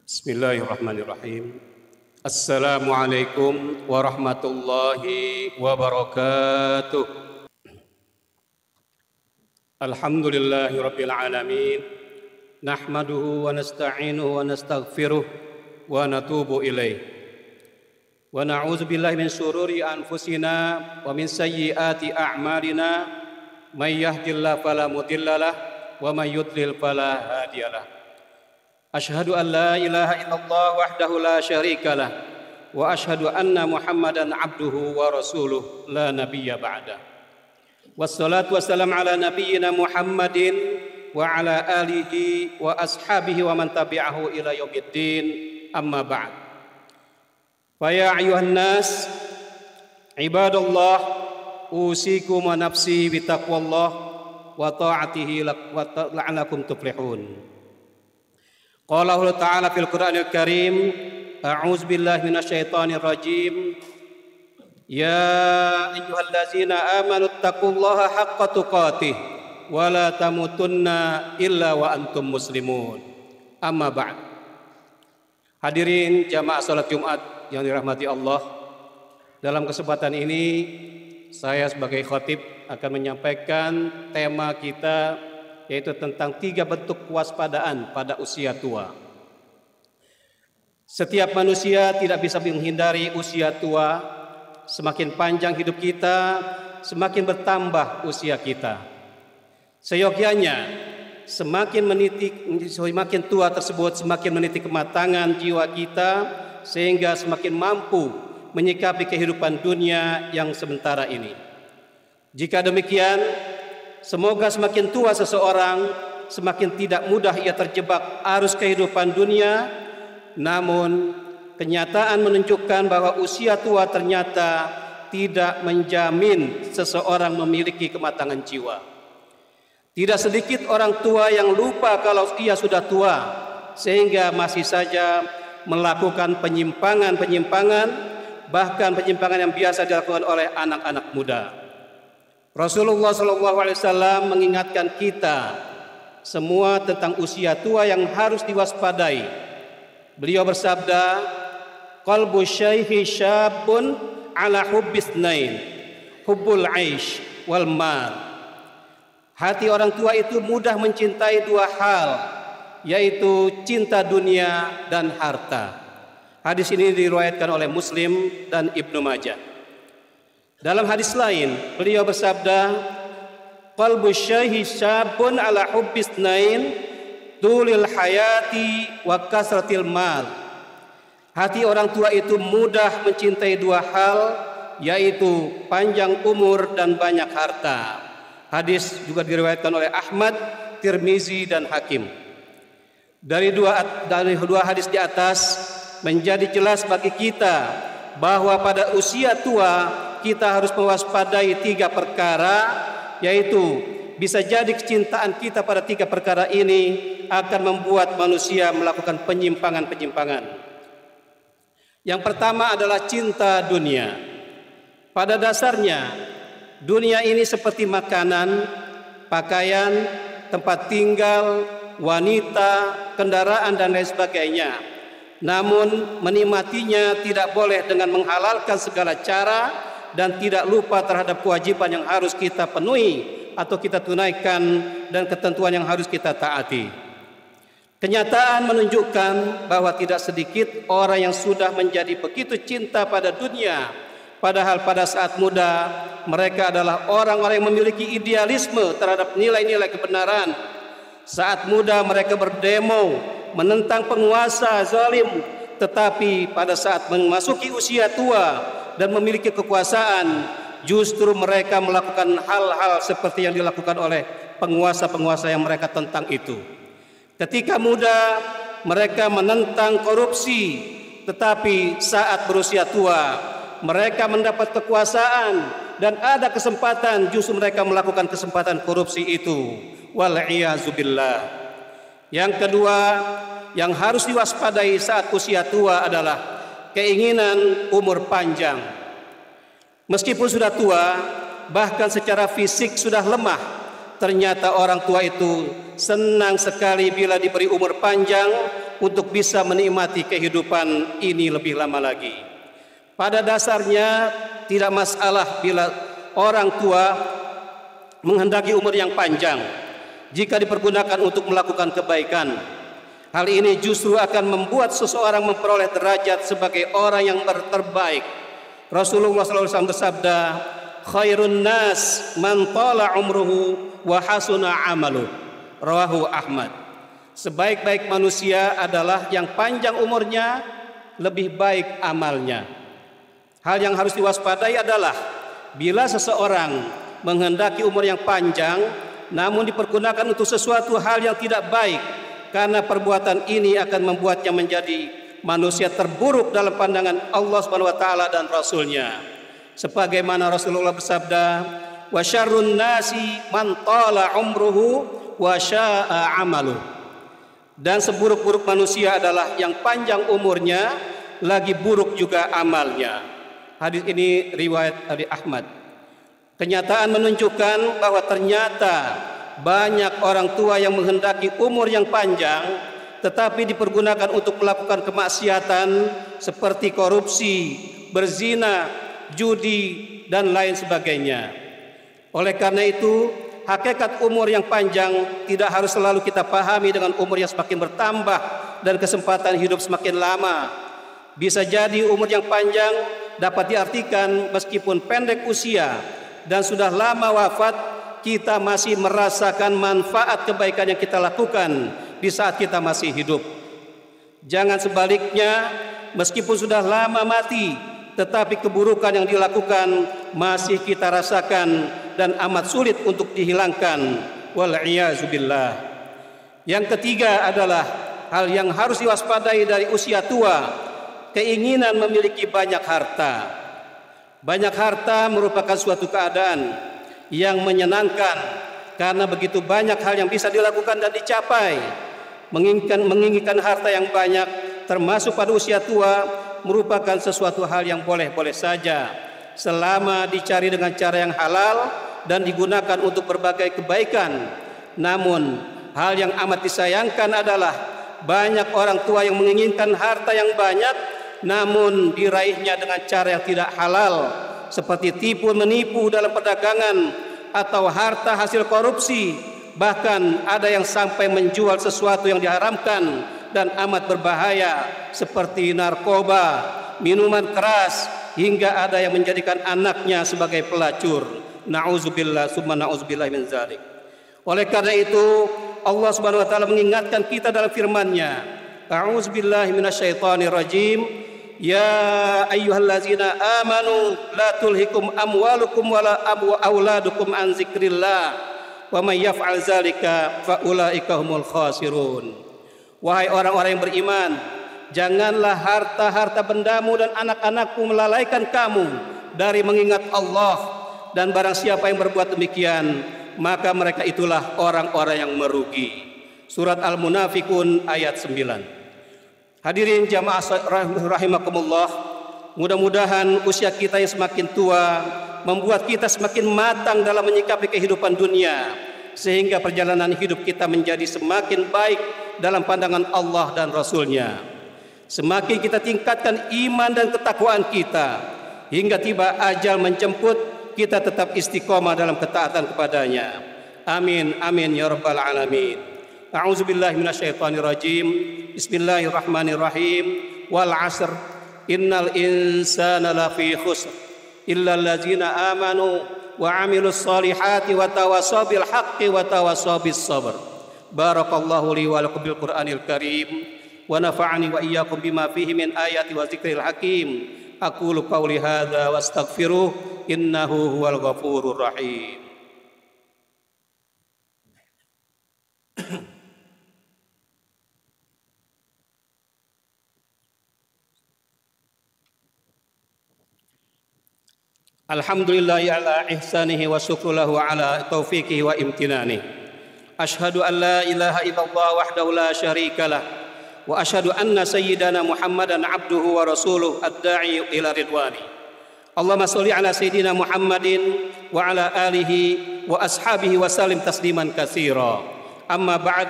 Bismillahirrahmanirrahim. Assalamualaikum warahmatullahi wabarakatuh. Alhamdulillahi rabbil alamin. Nahmaduhu wa nasta'inuhu wa nastaghfiruh wa natubu ilaih. Wa na'udzu billahi min syururi anfusina wa min sayyiati a'malina. May yahdihillahu fala mudhillalah wa may yudlil fala hadiyalah. Ashhadu an la ilaha illallah wahdahu la syarikalah wa ashhadu anna Muhammadan abduhu wa rasuluh la nabiyya ba'da. Wassalatu wassalamu ala nabiyyina Muhammadin wa ala alihi wa ashabihi wa man tabi'ahu ila yaumiddin, amma ba'd. Fa ya ayyuhan nas ibadallah, usikum wa nafsi bi taqwallah wa ta'atihi la'allakum tuflihun. Qala Allah Ta'ala fil Qur'anil Karim, a'udzu billahi minasyaitonir rajim. Ya ayyuhallazina amanu taqullaha haqqa tuqatih wa la tamutunna illa wa antum muslimun. Amma ba'd. Hadirin jamaah salat Jumat yang dirahmati Allah, dalam kesempatan ini saya sebagai khatib akan menyampaikan tema kita, yaitu tentang 3 bentuk kewaspadaan pada usia tua. Setiap manusia tidak bisa menghindari usia tua. Semakin panjang hidup kita, semakin bertambah usia kita. Seyogyanya, semakin tua tersebut, semakin meniti kematangan jiwa kita, sehingga semakin mampu menyikapi kehidupan dunia yang sementara ini. Jika demikian, semoga semakin tua seseorang, semakin tidak mudah ia terjebak arus kehidupan dunia. Namun kenyataan menunjukkan bahwa usia tua ternyata tidak menjamin seseorang memiliki kematangan jiwa. Tidak sedikit orang tua yang lupa kalau ia sudah tua, sehingga masih saja melakukan penyimpangan-penyimpangan, bahkan penyimpangan yang biasa dilakukan oleh anak-anak muda. Rasulullah SAW mengingatkan kita semua tentang usia tua yang harus diwaspadai. Beliau bersabda, qalbu syaihi syabun ala hubbisnain, hubbul aish wal mal. Hati orang tua itu mudah mencintai 2 hal, yaitu cinta dunia dan harta. Hadis ini diriwayatkan oleh Muslim dan Ibnu Majah. Dalam hadis lain, beliau bersabda, qalbu syaihi syabun ala hubbisnain, tulil hayati wa kasratil mal. Hati orang tua itu mudah mencintai 2 hal, yaitu panjang umur dan banyak harta. Hadis juga diriwayatkan oleh Ahmad, Tirmizi dan Hakim. Dari dua hadis di atas menjadi jelas bagi kita bahwa pada usia tua kita harus mewaspadai 3 perkara, yaitu bisa jadi kecintaan kita pada 3 perkara ini akan membuat manusia melakukan penyimpangan-penyimpangan. Yang pertama adalah cinta dunia. Pada dasarnya dunia ini seperti makanan, pakaian, tempat tinggal, wanita, kendaraan dan lain sebagainya. Namun menikmatinya tidak boleh dengan menghalalkan segala cara dan tidak lupa terhadap kewajiban yang harus kita penuhi atau kita tunaikan dan ketentuan yang harus kita taati. Kenyataan menunjukkan bahwa tidak sedikit orang yang sudah menjadi begitu cinta pada dunia, padahal pada saat muda mereka adalah orang-orang yang memiliki idealisme terhadap nilai-nilai kebenaran. Saat muda mereka berdemo menentang penguasa zalim, tetapi pada saat memasuki usia tua dan memiliki kekuasaan, justru mereka melakukan hal-hal seperti yang dilakukan oleh penguasa-penguasa yang mereka tentang itu. Ketika muda mereka menentang korupsi, tetapi saat berusia tua mereka mendapat kekuasaan dan ada kesempatan, justru mereka melakukan kesempatan korupsi itu. Wal'iyazubillah. Yang kedua yang harus diwaspadai saat usia tua adalah keinginan umur panjang. Meskipun sudah tua, bahkan secara fisik sudah lemah, ternyata orang tua itu senang sekali bila diberi umur panjang untuk bisa menikmati kehidupan ini lebih lama lagi. Pada dasarnya tidak masalah bila orang tua menghendaki umur yang panjang jika dipergunakan untuk melakukan kebaikan. Hal ini justru akan membuat seseorang memperoleh derajat sebagai orang yang terbaik. Rasulullah SAW bersabda, khairun nas man tala umruhu wa hasuna amaluh. Rawahu Ahmad. Sebaik-baik manusia adalah yang panjang umurnya, lebih baik amalnya. Hal yang harus diwaspadai adalah bila seseorang menghendaki umur yang panjang namun dipergunakan untuk sesuatu hal yang tidak baik, karena perbuatan ini akan membuatnya menjadi manusia terburuk dalam pandangan Allah Subhanahu wa taala dan Rasulnya. Sebagaimana Rasulullah bersabda, wa syarrun nasi man tala umruhu wa syaa amaluh. Dan seburuk-buruk manusia adalah yang panjang umurnya, lagi buruk juga amalnya. Hadis ini riwayat dari Ahmad. Kenyataan menunjukkan bahwa ternyata banyak orang tua yang menghendaki umur yang panjang tetapi dipergunakan untuk melakukan kemaksiatan seperti korupsi, berzina, judi, dan lain sebagainya. Oleh karena itu, hakikat umur yang panjang tidak harus selalu kita pahami dengan umur yang semakin bertambah dan kesempatan hidup semakin lama. Bisa jadi umur yang panjang dapat diartikan meskipun pendek usia dan sudah lama wafat, kita masih merasakan manfaat kebaikan yang kita lakukan di saat kita masih hidup. Jangan sebaliknya, meskipun sudah lama mati, tetapi keburukan yang dilakukan masih kita rasakan dan amat sulit untuk dihilangkan. Wal'iyazubillah. Yang ketiga adalah hal yang harus diwaspadai dari usia tua, keinginan memiliki banyak harta. Banyak harta merupakan suatu keadaan yang menyenangkan karena begitu banyak hal yang bisa dilakukan dan dicapai. Menginginkan harta yang banyak termasuk pada usia tua merupakan sesuatu hal yang boleh-boleh saja selama dicari dengan cara yang halal dan digunakan untuk berbagai kebaikan. Namun hal yang amat disayangkan adalah banyak orang tua yang menginginkan harta yang banyak namun diraihnya dengan cara yang tidak halal, seperti tipu menipu dalam perdagangan atau harta hasil korupsi. Bahkan ada yang sampai menjual sesuatu yang diharamkan dan amat berbahaya seperti narkoba, minuman keras, hingga ada yang menjadikan anaknya sebagai pelacur. Na'udzubillah summa na'udzubillah min dzalik. Oleh karena itu Allah Subhanahu wa taala mengingatkan kita dalam firman-Nya, a'udzubillahi minasyaitonir rajim. Ya ayyuhallazina amanu la tulhikum amwalukum wala auladukum an zikrillah wa may yaf'al zalika fa ulaika humul khasirun. Wahai orang-orang yang beriman, janganlah harta-harta bendamu dan anak-anakmu melalaikan kamu dari mengingat Allah, dan barang siapa yang berbuat demikian maka mereka itulah orang-orang yang merugi. Surat Al-Munafikun ayat 9. Hadirin jamaah rahimakumullah, mudah-mudahan usia kita yang semakin tua membuat kita semakin matang dalam menyikapi kehidupan dunia, sehingga perjalanan hidup kita menjadi semakin baik dalam pandangan Allah dan Rasul-Nya. Semakin kita tingkatkan iman dan ketakwaan kita, hingga tiba ajal menjemput, kita tetap istiqomah dalam ketaatan kepadanya. Amin, amin ya rabbal alamin. A'udzubillahi minasyaitonir rajim. Bismillahirrahmanirrahim. Wal 'asr innal insana lafi khusr illa allazina amanu wa 'amilus solihati wa tawassaw bil haqqi wa tawassaw bis sabr. Barakallahu li wa lakum bil Qur'anil Karim wa nafa'ani wa iyyakum bima fihi min ayati wa dzikril hakim. Aqulu qawli hadza wa astaghfiruh innahu huwal ghafurur rahim. Alhamdulillahi ala ihsanihi wa syukrulahu ala taufiqihi wa imtinanihi. Ashhadu an la ilaha illallah wahdahu la syarikalah wa ashhadu anna sayyidana Muhammadan abduhu wa rasuluh ad-da'i ila ridwani. Allahumma sholli ala sayyidina Muhammadin wa ala alihi wa ashabihi wa sallim tasliman katsira. Amma ba'd,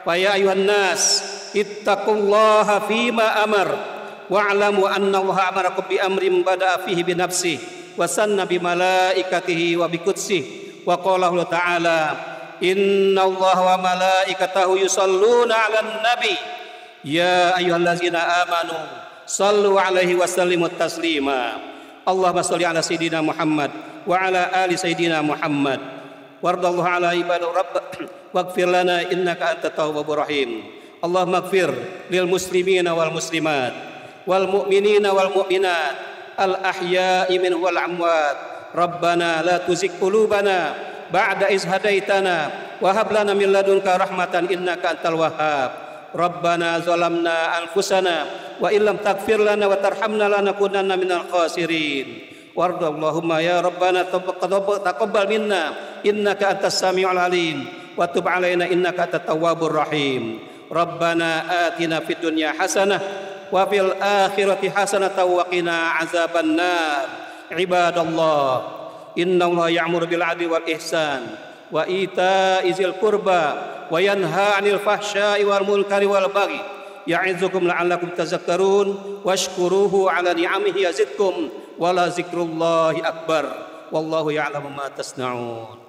fa ya ayuhan nas ittaqullaha fima amar wa'lamu anna Allah amarakum bi amrin bada'a fihi bi nafsihi wa sanna bi malaikatihi wa bi qudsih wa qala Allah ta'ala inna Allah wa malaikatahu yusalluna 'alan nabi ya ayyuhallazina amanu sallu 'alaihi wa sallimu taslima. Allahumma shalli 'ala sayidina Muhammad wa 'ala ali sayidina Muhammad wardallahu 'ala ibadir rabb waghfir lana innaka antat tawwabur rahim. Allahumma ighfir lil muslimina wal muslimat wal mu'minina wal mu'minat al ahya'i minhum wal amwat. Rabbana la tuzigh qulubana ba'da iz hadaitana wa hab lana min ladunka rahmatan innaka antal wahhab. Rabbana zalamna anfusana wa illam taghfir lana wa tarhamna lanakunanna minal khasirin. Wardallahumma ya Rabbana taqabbal minna innaka antas samiul alim wa tub alaina innaka atat tawwabur rahim. Rabbana atina fid dunya hasanah wa fil akhirati hasanah wa qina azabannar. Ibadallah, innallaha ya'muru bil 'adli wal ihsan wa ita'i dzil qurba wa yanha 'anil fahsya'i wal munkari wal baghi ya'izukum la'allakum tadhakkarun washkuruhu 'ala ni'amihi yazidkum wa la dzikrullahi akbar wallahu ya'lamu ma tasna'un.